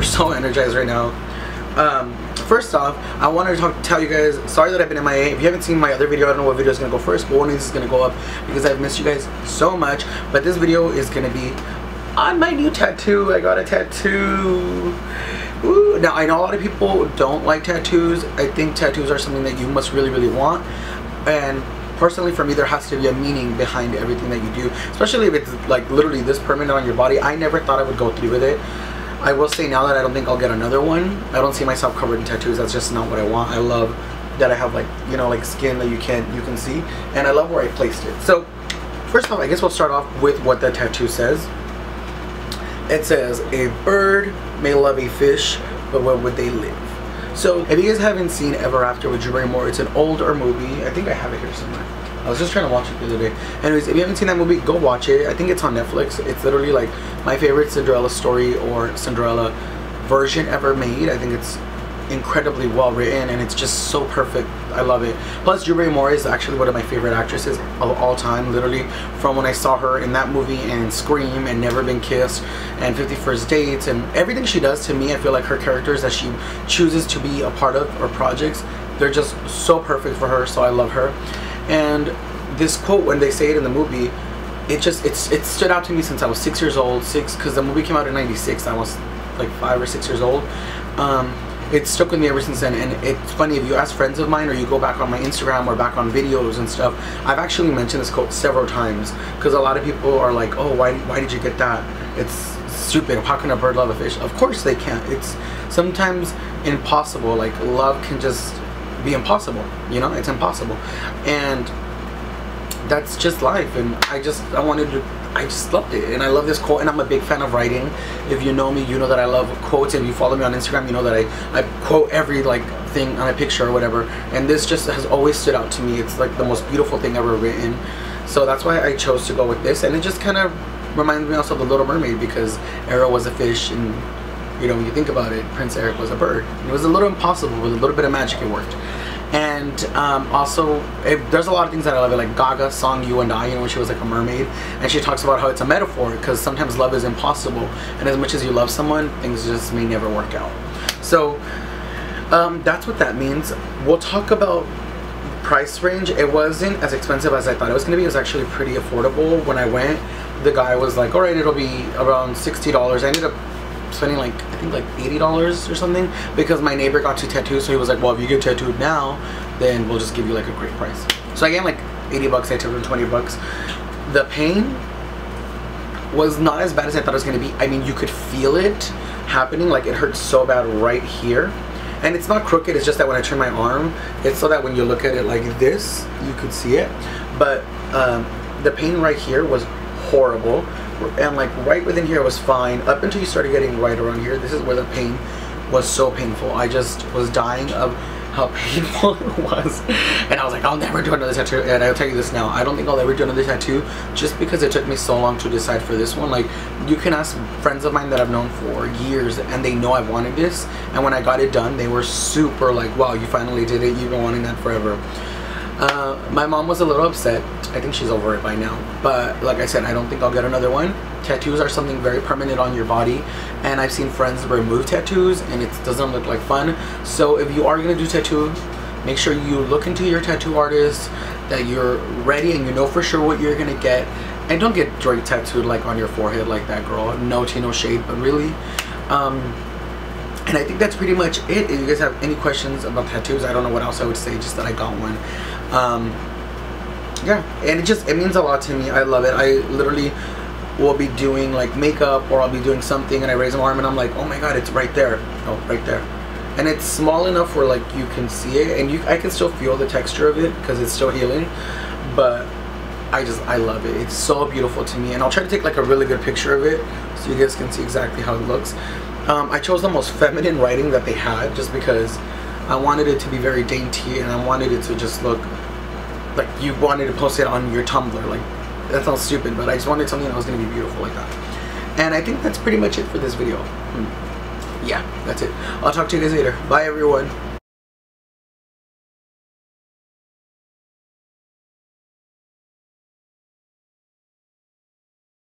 super so energized right now. First off, I wanted to tell you guys, sorry that I've been MIA. If you haven't seen my other video, I don't know what video is going to go first, but one of these is going to go up because I've missed you guys so much. But this video is going to be on my new tattoo. I got a tattoo. Ooh. Now, I know a lot of people don't like tattoos. I think tattoos are something that you must really want. And personally, for me, there has to be a meaning behind everything that you do, especially if it's like literally this permanent on your body. I never thought I would go through with it. I will say now that I don't think I'll get another one. I don't see myself covered in tattoos. That's just not what I want. I love that I have, like, you know, like skin that you can see, and I love where I placed it. So first off, I guess we'll start off with what the tattoo says. It says, a bird may love a fish, but where would they live? So if you guys haven't seen Ever After with Drew Barrymore, it's an older movie. I think I have it here somewhere. I was just trying to watch it the other day. Anyways, if you haven't seen that movie, go watch it. I think it's on Netflix. It's literally like my favorite Cinderella story or Cinderella version ever made. I think it's incredibly well written and it's just so perfect. I love it. Plus, Drew Barrymore is actually one of my favorite actresses of all time. Literally, from when I saw her in that movie and Scream and Never Been Kissed and 50 First Dates and everything she does, to me, I feel like her characters that she chooses to be a part of or projects, they're just so perfect for her. So I love her. And this quote, when they say it in the movie, it stood out to me since I was 6 years old. Because the movie came out in '96. I was like 5 or 6 years old. It stuck with me ever since then. And it's funny, if you ask friends of mine or you go back on my Instagram or back on videos and stuff, I've actually mentioned this quote several times, because a lot of people are like, oh, why did you get that? It's stupid. How can a bird love a fish? Of course they can't. It's sometimes impossible. Like, love can just be impossible, you know? It's impossible. And that's just life. And I just loved it. And I love this quote, and I'm a big fan of writing. If you know me, you know that I love quotes. If you follow me on Instagram, you know that I quote every like thing on a picture or whatever, and this just has always stood out to me. It's like the most beautiful thing ever written. So that's why I chose to go with this. And it just kind of reminds me also of The Little Mermaid, because Ariel was a fish, and you know, when you think about it, Prince Eric was a bird. It was a little impossible. With a little bit of magic, it worked. And also, there's a lot of things that I love. Like Gaga's song You and I, you know, when she was like a mermaid, and she talks about how it's a metaphor, because sometimes love is impossible, and as much as you love someone, things just may never work out. So that's what that means. We'll talk about price range. It wasn't as expensive as I thought it was going to be. It was actually pretty affordable. When I went, the guy was like, alright, it'll be around $60. I ended up spending like, I think like $80 or something, because my neighbor got 2 tattoos, so he was like, well, if you get tattooed now, then we'll just give you like a great price. So I gave him like 80 bucks, I took him 20 bucks. The pain was not as bad as I thought it was going to be. I mean, you could feel it happening. Like, it hurt so bad right here. And it's not crooked, it's just that when I turn my arm, it's so that when you look at it like this, you could see it. But the pain right here was horrible. And like right within here was fine, up until you started getting right around here. This is where the pain was so painful. I just was dying of how painful it was, and I was like, I'll never do another tattoo. And I'll tell you this now, I don't think I'll ever do another tattoo, just because it took me so long to decide for this one. Like, you can ask friends of mine that I've known for years, and they know I've wanted this, and when I got it done, they were super like, wow, you finally did it, you've been wanting that forever. My mom was a little upset. I think she's over it by now, but like I said, I don't think I'll get another one. Tattoos are something very permanent on your body, and I've seen friends remove tattoos and it doesn't look like fun. So if you are going to do tattoo, make sure you look into your tattoo artist, that you're ready and you know for sure what you're going to get, and don't get Drake tattooed like on your forehead like that girl. No tea, no shade, but really. And I think that's pretty much it. If you guys have any questions about tattoos, I don't know what else I would say, just that I got one. Yeah, and it means a lot to me. I love it. I literally will be doing like makeup, or I'll be doing something and I raise my arm and I'm like, oh my god, it's right there. Oh, right there. And it's small enough where like you can see it, and I can still feel the texture of it because it's still healing. But I love it. It's so beautiful to me, and I'll try to take like a really good picture of it so you guys can see exactly how it looks. I chose the most feminine writing that they had, just because I wanted it to be very dainty, and I wanted it to just look like you wanted to post it on your Tumblr. Like, that sounds stupid, but I just wanted something that was going to be beautiful like that. And I think that's pretty much it for this video. Yeah, that's it. I'll talk to you guys later. Bye, everyone.